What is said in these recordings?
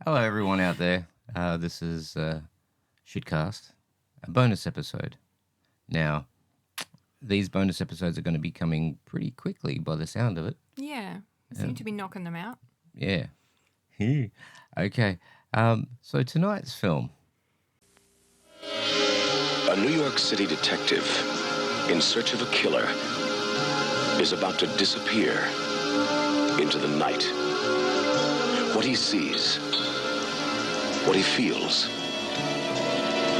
Hello, everyone out there. This is Shitcast, a bonus episode. Now, these bonus episodes are going to be coming pretty quickly by the sound of it. Yeah, we seem to be knocking them out. Yeah. Okay. So tonight's film. A New York City detective in search of a killer is about to disappear into the night. What he sees, what he feels,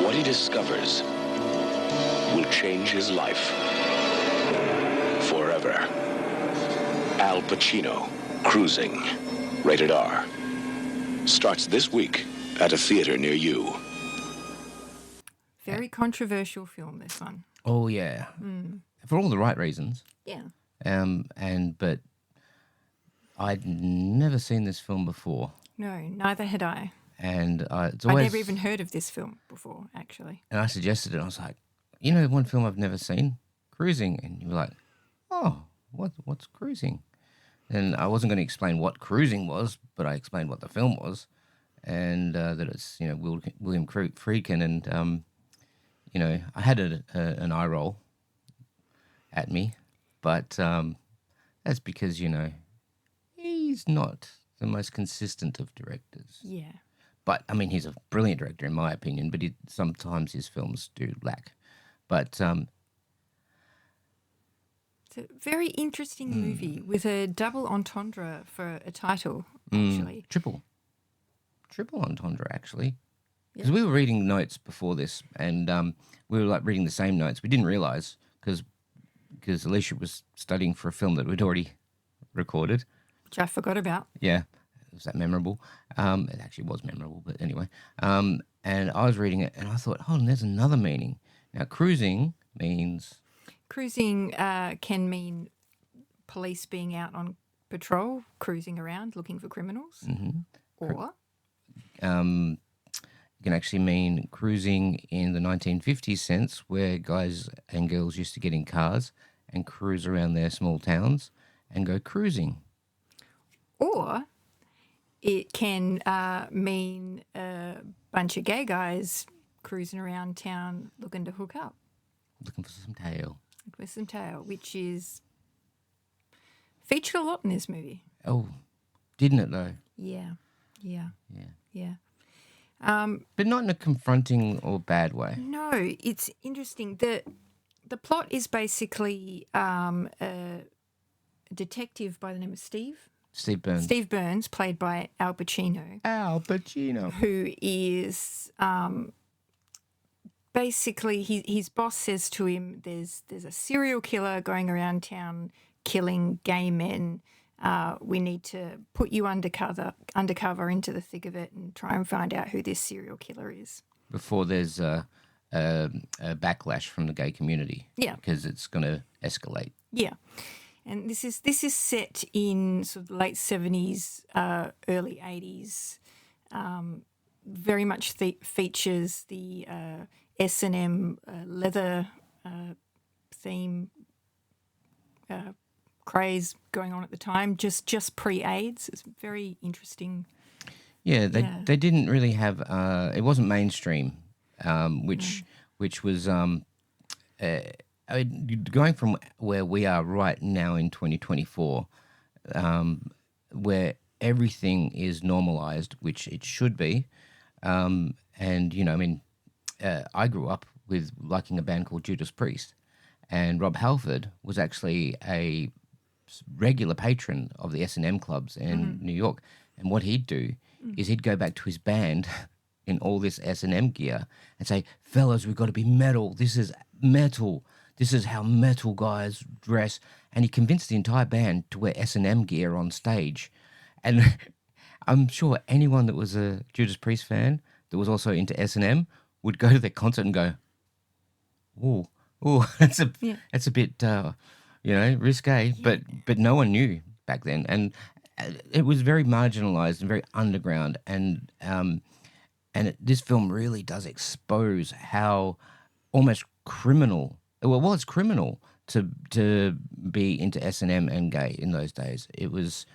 what he discovers will change his life forever. Al Pacino, Cruising, rated R, starts this week at a theater near you. Very controversial film, this one. Oh, yeah. For all the right reasons. Yeah. But I'd never seen this film before. No, neither had I. And it's I'd always... never even heard of this film before, actually. And I suggested it. I was like, you know, one film I've never seen, Cruising. And you were like, oh, what's Cruising? And I wasn't going to explain what Cruising was, but I explained what the film was, and that it's, you know, William Fredkin. And, you know, I had an eye roll at me, but that's because, you know, he's not the most consistent of directors. Yeah. But, I mean, he's a brilliant director in my opinion, but sometimes his films do lack. But it's a very interesting movie with a double entendre for a title, actually. Triple entendre, actually. Because we were reading notes before this, and we were, like, reading the same notes. We didn't realise, because Alicia was studying for a film that we'd already recorded. Which I forgot about. Yeah. Was that memorable? It actually was memorable, but anyway. And I was reading it, and I thought, hold on, there's another meaning. Now, cruising means... Cruising can mean police being out on patrol, cruising around, looking for criminals. Mm-hmm. Or... it can actually mean cruising in the 1950s sense, where guys and girls used to get in cars and cruise around their small towns and go cruising. Or it can mean a bunch of gay guys cruising around town looking to hook up. Looking for some tail. With some tail, which is featured a lot in this movie. Oh, didn't it though? Yeah. But not in a confronting or bad way. No, it's interesting. The plot is basically a detective by the name of Steve. Steve Burns. Steve Burns, played by Al Pacino. Al Pacino. Who is basically his boss says to him, "There's a serial killer going around town killing gay men. We need to put you undercover into the thick of it and try and find out who this serial killer is." Before there's a backlash from the gay community. Yeah. Because it's going to escalate. Yeah. And this is set in sort of late 70s, early 80s. Very much features the S&M leather theme craze going on at the time, just pre-AIDS. It's very interesting. Yeah, they didn't really have it wasn't mainstream, which was I mean, going from where we are right now in 2024, where everything is normalized, which it should be, and you know, I mean, I grew up with liking a band called Judas Priest, and Rob Halford was actually a regular patron of the S&M clubs in New York, and what he'd do is he'd go back to his band in all this S&M gear and say, "Fellas, we've got to be metal. This is metal. This is how metal guys dress." And he convinced the entire band to wear S&M gear on stage. And I'm sure anyone that was a Judas Priest fan that was also into S&M would go to their concert and go, "Ooh, that's a bit, risque." Yeah. But no one knew back then, and it was very marginalized and very underground. And this film really does expose how almost criminal. Well, it was criminal to be into S&M and gay in those days. It was,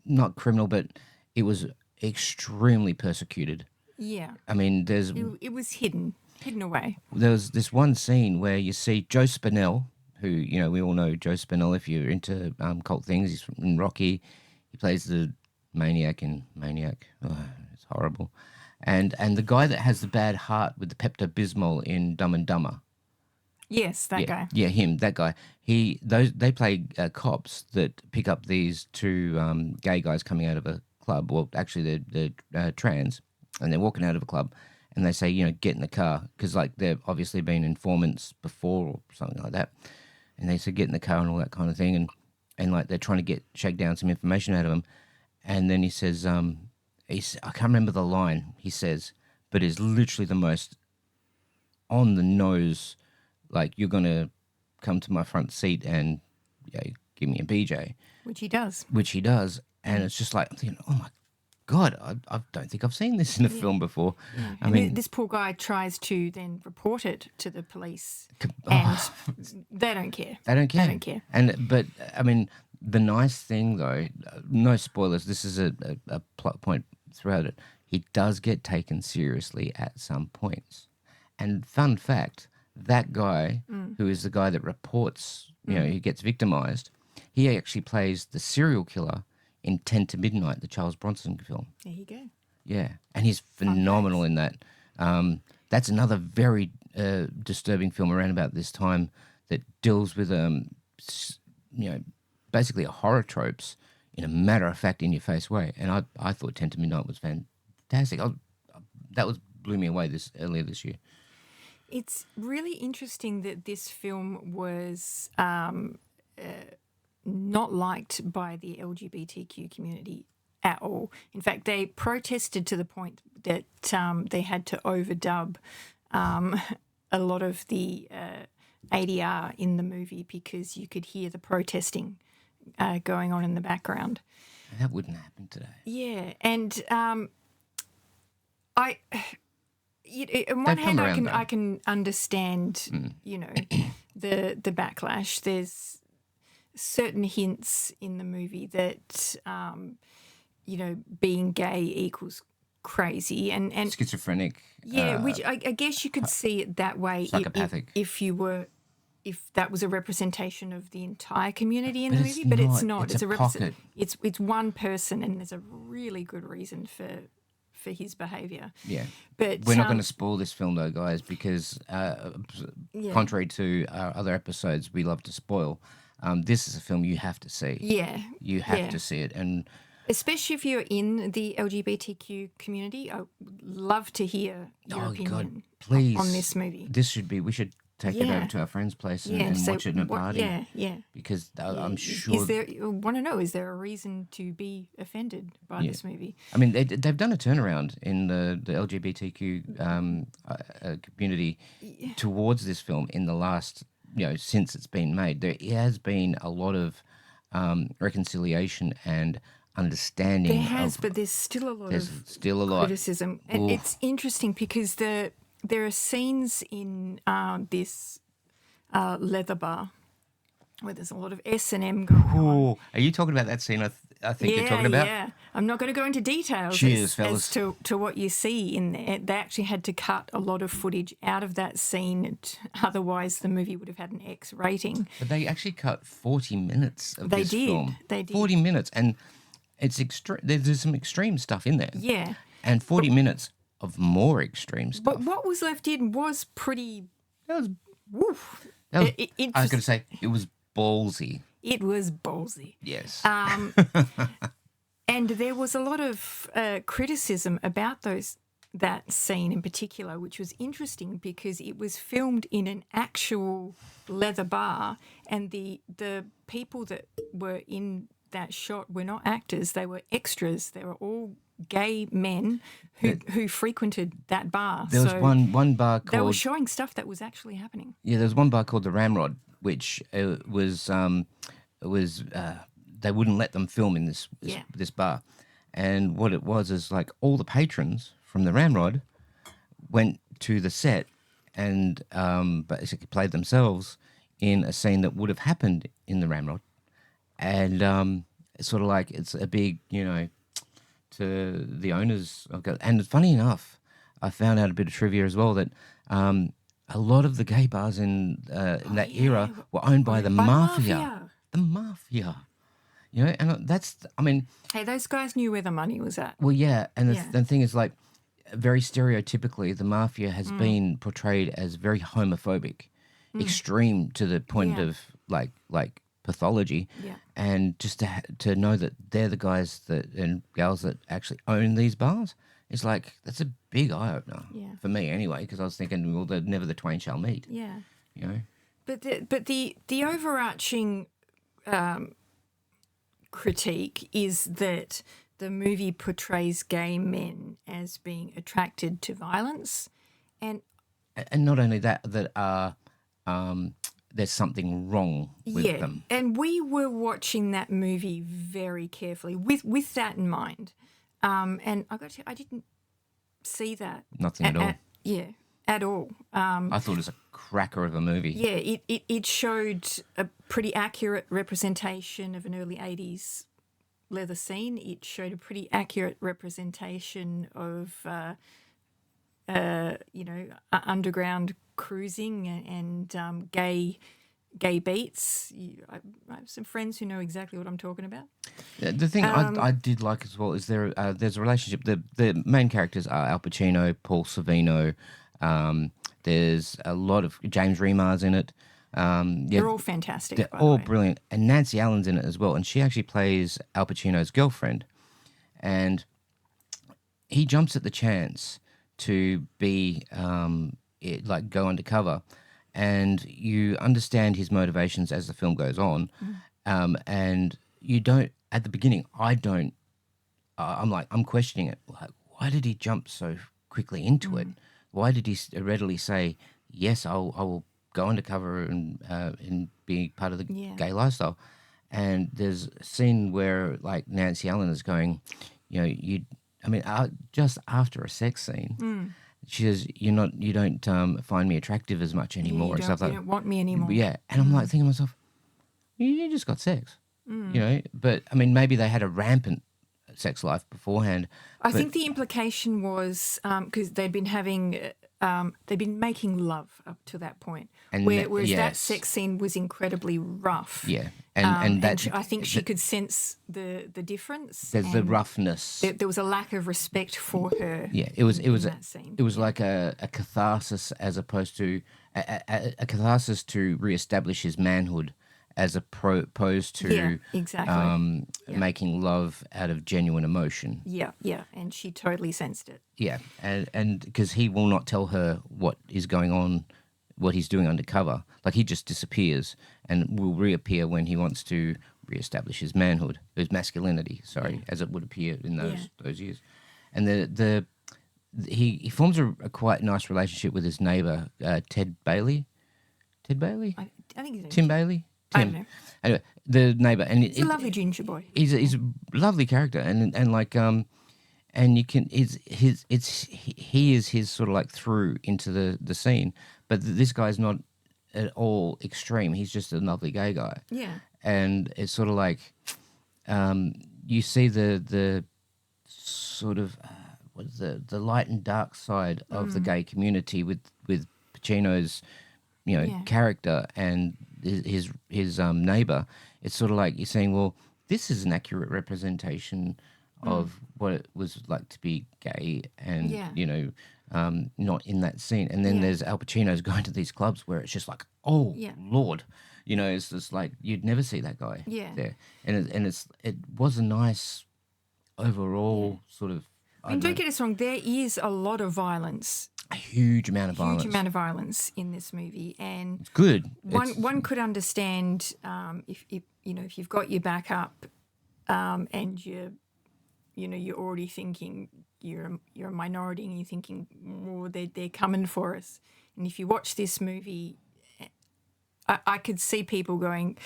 not criminal, but it was extremely persecuted. Yeah. I mean, It was hidden away. there's this one scene where you see Joe Spinell, who, you know, we all know Joe Spinell if you're into cult things. He's in Rocky. He plays the maniac in Maniac. Oh, it's horrible. And the guy that has the bad heart with the Pepto-Bismol in Dumb and Dumber. Yes, that guy. Yeah, him, that guy. They play cops that pick up these two gay guys coming out of a club. Well, actually, they're trans, and they're walking out of a club, and they say, you know, get in the car, because like they've obviously been informants before or something like that, and they say get in the car and all that kind of thing, and like they're trying to shake down some information out of him, and then he says, I can't remember the line he says, but it's literally the most on the nose. Like, you're going to come to my front seat and give me a BJ. Which he does. And it's just like, I'm thinking, oh my God, I don't think I've seen this in a film before. Yeah. I mean, this poor guy tries to then report it to the police, and they don't care. They don't care. They don't care. But, I mean, the nice thing, though, no spoilers, this is a plot point throughout it. He does get taken seriously at some points. And fun fact, that guy, who is the guy that reports, you know, he gets victimized, he actually plays the serial killer in 10 to Midnight, the Charles Bronson film. There you go. Yeah, and he's phenomenal in that. That's another very disturbing film around about this time that deals with, you know, basically horror tropes in a matter-of-fact, in-your-face way. And I thought 10 to Midnight was fantastic. That blew me away earlier this year. It's really interesting that this film was not liked by the LGBTQ community at all. In fact, they protested to the point that they had to overdub a lot of the ADR in the movie because you could hear the protesting going on in the background. That wouldn't happen today. Yeah, and on one hand, I can understand, you know, the backlash. There's certain hints in the movie that, you know, being gay equals crazy and schizophrenic. Yeah, which I guess you could see it that way. Psychopathic. If that was a representation of the entire community in But the it's movie, but it's not. not. It's a pocket. It's one person, and there's a really good reason for his behaviour. Yeah. But we're not going to spoil this film, though, guys, because contrary to our other episodes we love to spoil, this is a film you have to see. Yeah. You have to see it. And especially if you're in the LGBTQ community, I would love to hear your opinion please, on this movie. We should take it over to our friend's place and watch it in a party. Yeah. Because I'm sure... I want to know, is there a reason to be offended by this movie? I mean, they've done a turnaround in the LGBTQ community towards this film in the last, you know, since it's been made. There has been a lot of reconciliation and understanding. There has, but there's still a lot of criticism. And it's interesting because there are scenes in this leather bar where there's a lot of S&M going on. Are you talking about that scene I think you're talking about? Yeah, I'm not going to go into details as to what you see in there. They actually had to cut a lot of footage out of that scene. Otherwise, the movie would have had an X rating. But they actually cut 40 minutes of this film. They did. 40 minutes. And it's there's some extreme stuff in there. Yeah. And 40 minutes of more extreme stuff. But what was left in was pretty... That was... Woof. I was going to say, it was ballsy. It was ballsy. Yes. And there was a lot of criticism about that scene in particular, which was interesting because it was filmed in an actual leather bar, and the people that were in that shot were not actors; they were extras. They were all gay men who frequented that bar. There was one bar called... They were showing stuff that was actually happening. Yeah, there was one bar called the Ramrod, which was they wouldn't let them film in this bar. And what it was is like all the patrons from the Ramrod went to the set and basically played themselves in a scene that would have happened in the Ramrod. And it's sort of like it's a big, you know, to the owners of and funny enough, I found out a bit of trivia as well that a lot of the gay bars in that era were owned by the mafia. The mafia. You know, and that's, I mean... Hey, those guys knew where the money was at. Well, yeah, and the thing is, like, very stereotypically, the mafia has been portrayed as very homophobic, extreme to the point of, like pathology. Yeah. And just to know that they're the guys and gals that actually own these bars, is like, that's a big eye-opener for me anyway, because I was thinking, well, never the twain shall meet. Yeah. You know? But the overarching... critique is that the movie portrays gay men as being attracted to violence, and not only that there's something wrong with them. And we were watching that movie very carefully with that in mind, and I didn't see that. Nothing at all. At all. I thought it was a cracker of a movie. Yeah, it showed a pretty accurate representation of an early 80s leather scene. It showed a pretty accurate representation of, underground cruising and gay beats. I have some friends who know exactly what I'm talking about. The thing I did like as well is there's a relationship. The main characters are Al Pacino, Paul Sorvino. There's a lot of James Remar's in it. They're all fantastic. They're all brilliant, and Nancy Allen's in it as well. And she actually plays Al Pacino's girlfriend, and he jumps at the chance to be go undercover, and you understand his motivations as the film goes on. And you don't at the beginning. I'm questioning it. Like, why did he jump so quickly into it? Why did he readily say, yes, I will go undercover and be part of the gay lifestyle? And there's a scene where, like, Nancy Allen is going, just after a sex scene, she says, you don't find me attractive as much anymore. You don't want me anymore. Yeah. And I'm like thinking to myself, you just got sex, But, I mean, maybe they had a rampant sex life beforehand. I think the implication was because they'd been making love up to that point, whereas that sex scene was incredibly rough. Yeah, and I think she could sense the difference. There's the roughness. There was a lack of respect for her. Yeah, it was that scene. It was like a catharsis as opposed to a catharsis to reestablish his manhood, as opposed to making love out of genuine emotion. Yeah, and she totally sensed it. Yeah, and because he will not tell her what is going on, what he's doing undercover. Like, he just disappears and will reappear when he wants to reestablish his manhood, his masculinity, as it would appear in those years. And he forms a quite nice relationship with his neighbour, Ted Bailey. Ted Bailey? I think his name Tim Bailey? I don't know. Anyway, the neighbour, and he's a lovely ginger boy. He's a lovely character, and you can he is his sort of like through into the scene, but this guy's not at all extreme. He's just a lovely gay guy. Yeah, and it's sort of like you see the sort of the light and dark side of the gay community with Pacino's character and his neighbor. It's sort of like you're saying, well, this is an accurate representation of what it was like to be gay and not in that scene. And then there's Al Pacino's going to these clubs where it's just like, oh Lord, it's just like you'd never see that guy there. And it was a nice overall sort of. I mean, don't get us wrong. There is a lot of violence. A huge amount of violence. Huge amount of violence in this movie, and it's good. One could understand if you've got your back up, and you're already thinking you're a minority, and you're thinking, oh, they're coming for us. And if you watch this movie, I could see people going,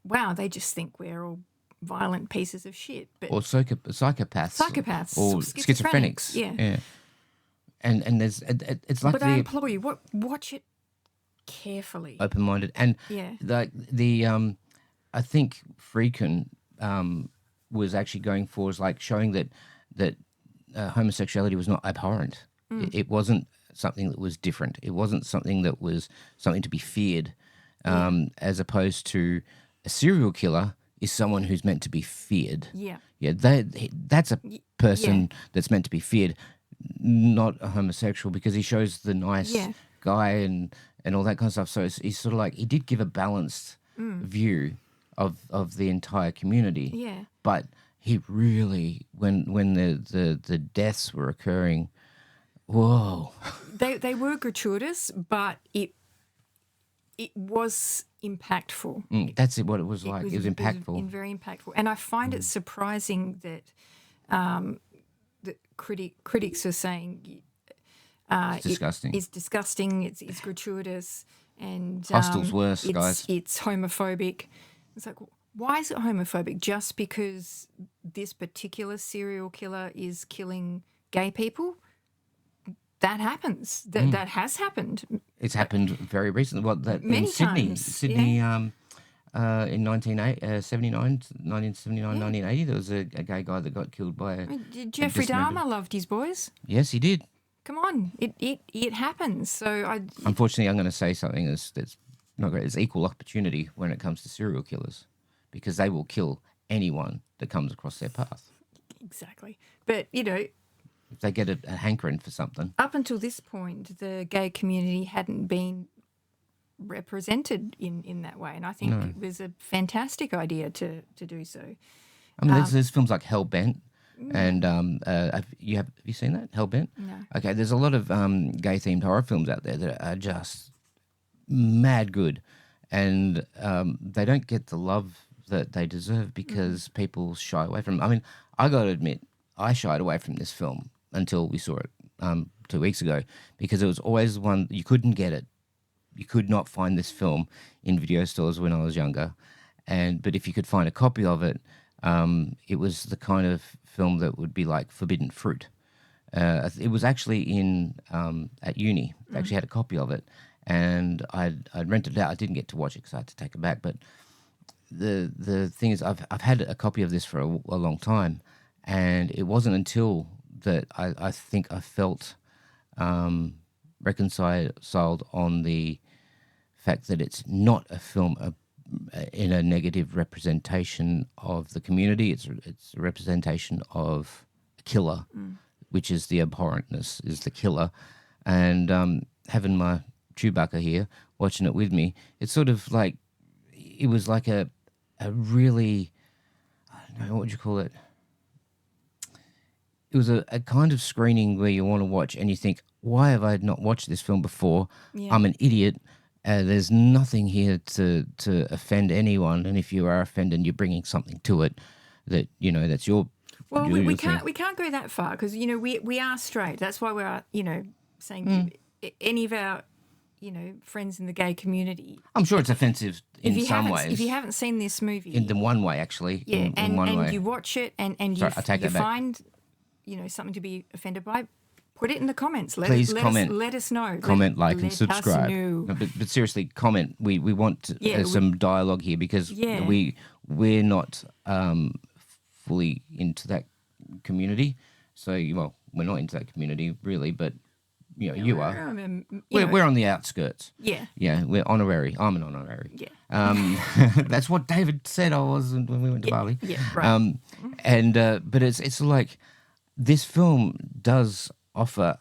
wow, they just think we're all violent pieces of shit, or psychopaths, or schizophrenics. Yeah. And there's it's like, but I implore you, watch it carefully, open-minded, and like I think Friedkin was actually going for is like showing that homosexuality was not abhorrent. It wasn't something that was different. It wasn't something that was something to be feared, as opposed to a serial killer is someone who's meant to be feared. Yeah. Yeah, that's a person that's meant to be feared, not a homosexual, because he shows the nice guy and all that kind of stuff. So he's sort of like, he did give a balanced view of the entire community. Yeah. But he really, when the deaths were occurring, whoa. They were gratuitous, but it was impactful. That's what it was like. It was impactful. Very impactful. And I find it surprising that critics are saying It's disgusting. It's disgusting. It's gratuitous, and Hostel's worse, guys. It's homophobic. It's like, why is it homophobic? Just because this particular serial killer is killing gay people? That happens. That has happened. It's happened very recently. Well, Many in Sydney, times, Sydney, in 1980, there was a gay guy that got killed by a Jeffrey dismembered- Dahmer loved his boys. Yes, he did. Come on, it happens. So Unfortunately, I'm going to say something that's not great. It's equal opportunity when it comes to serial killers, because they will kill anyone that comes across their path. Exactly. But If they get a hankering for something. up until this point, the gay community hadn't been represented in that way, and I think it was a fantastic idea to do so. I mean, there's films like Hellbent, and have you seen that, Hellbent? No. Okay, there's a lot of gay-themed horror films out there that are just mad good, and they don't get the love that they deserve because people shy away from them. I mean, I got to admit, I shied away from this film until we saw it 2 weeks ago, because it was always one, you couldn't get it. You could not find this film in video stores when I was younger, but if you could find a copy of it, it was the kind of film that would be like forbidden fruit. It was actually at uni. They actually had a copy of it, and I'd rented it out. I didn't get to watch it because I had to take it back. But the thing is, I've had a copy of this for a long time, and it wasn't until that I think I felt reconciled on the fact that it's not a film in a negative representation of the community. It's a representation of a killer, which is the abhorrentness, is the killer. And having my Chewbacca here, watching it with me, it's sort of like, it was like a really, I don't know, what would you call it? It was a kind of screening where you want to watch and you think, why have I not watched this film before? Yeah. I'm an idiot. There's nothing here to offend anyone, and if you are offended, you're bringing something to it that that's your. Well, your we thing. can't go that far because we are straight. That's why we're saying any of our friends in the gay community. I'm sure it's offensive in some ways. If you haven't seen this movie, in the one way actually, yeah, in one way. you watch it and Sorry, I take you that back. find something to be offended by. Put it in the comments. Please comment. Let us know. Comment, like, and let us subscribe. know. No, but seriously, comment. We want some dialogue here, because Yeah. we're not fully into that community. So we're not into that community really, but you are. We're on the outskirts. Yeah. Yeah, we're honorary. I'm an honorary. Yeah. That's what David said I was when we went to Bali. Yeah. Right. But it's like, this film does offer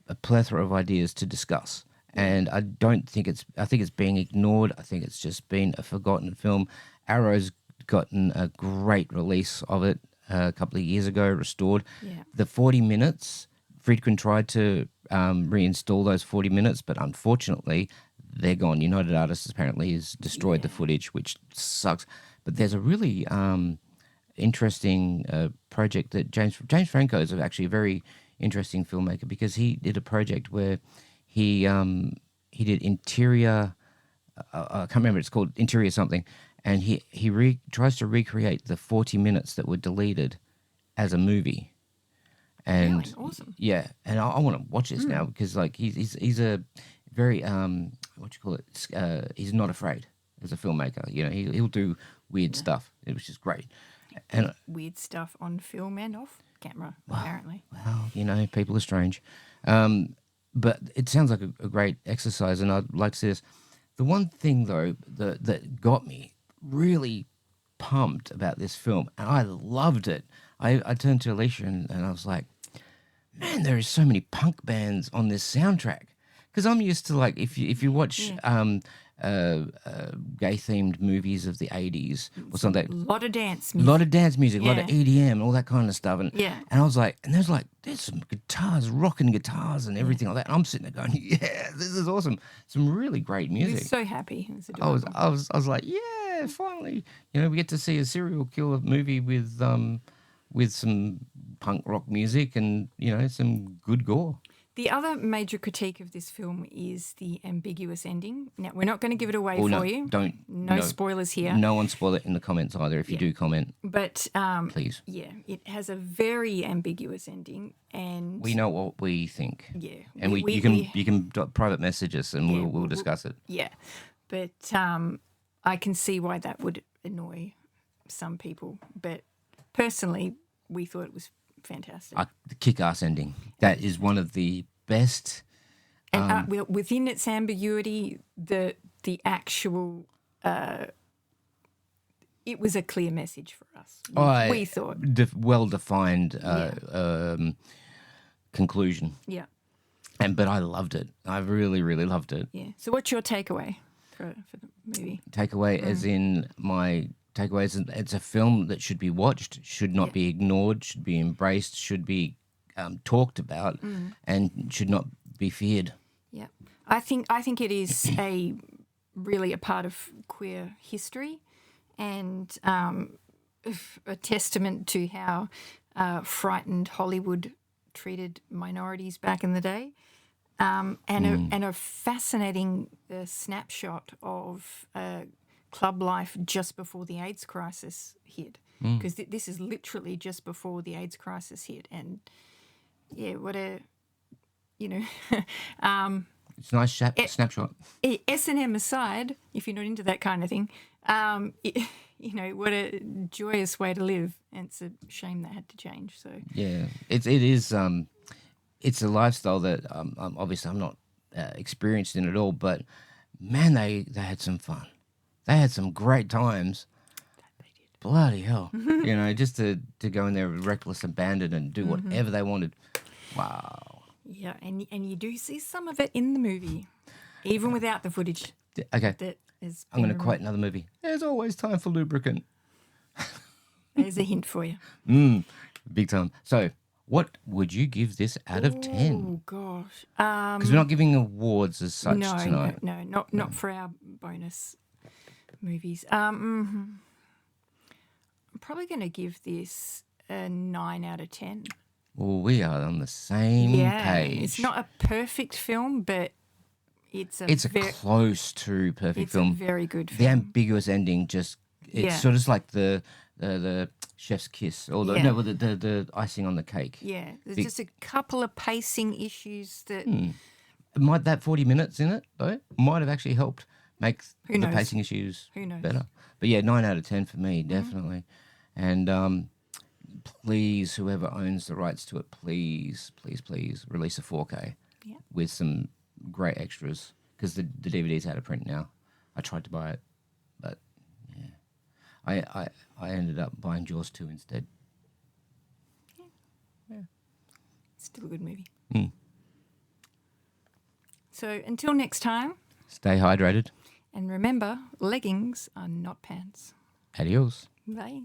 a plethora of ideas to discuss, and I think it's being ignored. I think it's just been a forgotten film. Arrow's gotten a great release of it a couple of years ago, restored. Yeah. The 40 minutes, Friedkin tried to reinstall those 40 minutes, but unfortunately they're gone. United Artists apparently has destroyed the footage, which sucks. But there's a really interesting project that James Franco is actually a very interesting filmmaker, because he did a project where he did interior. I can't remember. It's called Interior something, and he tries to recreate the 40 minutes that were deleted as a movie. And Really? Awesome. Yeah, and I want to watch this now, because like he's a very what you call it? He's not afraid as a filmmaker. He'll do weird stuff, which is great. And weird stuff on film and off camera, apparently. well, you know, people are strange. But it sounds like a great exercise, and I'd like to see this. The one thing, though, that got me really pumped about this film, and I loved it. I turned to Alicia and I was like, man, there is so many punk bands on this soundtrack. Because I'm used to, like, if you watch gay-themed movies of the 80s or something. A lot of dance A music. lot of dance music, a lot of Yeah. EDM, all that kind of stuff. And Yeah. and I was like, and there's some guitars, rocking guitars and everything like that. And I'm sitting there going, yeah, this is awesome. Some really great He was music. so happy. It was I was adorable. I was like, yeah, finally, you know, we get to see a serial killer movie with some punk rock music and, you know, some good gore. The other major critique of this film is the ambiguous ending. Now, we're not going to give it away Oh, for no, you. don't. No spoilers here. No one spoil it in the comments either. If you do comment, But please. yeah, it has a very ambiguous ending, and We know what we think. yeah, And you can private message us and we'll discuss it. yeah, but I can see why that would annoy some people. But personally, we thought it was fantastic. The kick-ass ending. That is one of the best. And within its ambiguity, the actual it was a clear message for us. We thought, Well-defined conclusion. yeah, But I loved it. I really, really loved it. yeah. So, what's your takeaway for the movie? Takeaway, as in my takeaway, is it's a film that should be watched, should not be ignored, should be embraced, should be talked about, and should not be feared. Yeah, I think it is really a part of queer history, and a testament to how frightened Hollywood treated minorities back in the day, and a fascinating snapshot of club life just before the AIDS crisis hit, because this is literally just before the AIDS crisis hit, and yeah, what a, you know, It's a nice snapshot. S&M aside, if you're not into that kind of thing, you know, what a joyous way to live, and it's a shame that had to change. So Yeah, it is. It's a lifestyle that obviously I'm not experienced in at all, but man, they had some fun. They had some great times. Bloody hell. You know, just to go in there reckless abandon and do whatever they wanted. Wow. yeah, and you do see some of it in the movie, even without the footage Okay, that is. I'm going to quote another movie. There's always time for lubricant. There's a hint for you. Big time. So, what would you give this out of 10? Oh gosh. Because we're not giving awards as such tonight. No, not for our bonus movies. I'm probably going to give this a 9 out of 10. Well, we are on the same page. It's not a perfect film, but it's It's close to perfect film. a very good The film. ambiguous ending just it's sort of like the chef's kiss or the icing on the cake. Yeah, there's just a couple of pacing issues that Might that 40 minutes in it though might have actually helped make the knows? pacing issues Who knows? better. But yeah, 9 out of 10 for me, definitely. And please, whoever owns the rights to it, please release a 4K with some great extras, because the DVD's out of print now. I tried to buy it, but yeah, I ended up buying Jaws 2 instead. still a good movie. So until next time, Stay hydrated. and remember, leggings are not pants. Adios. Bye.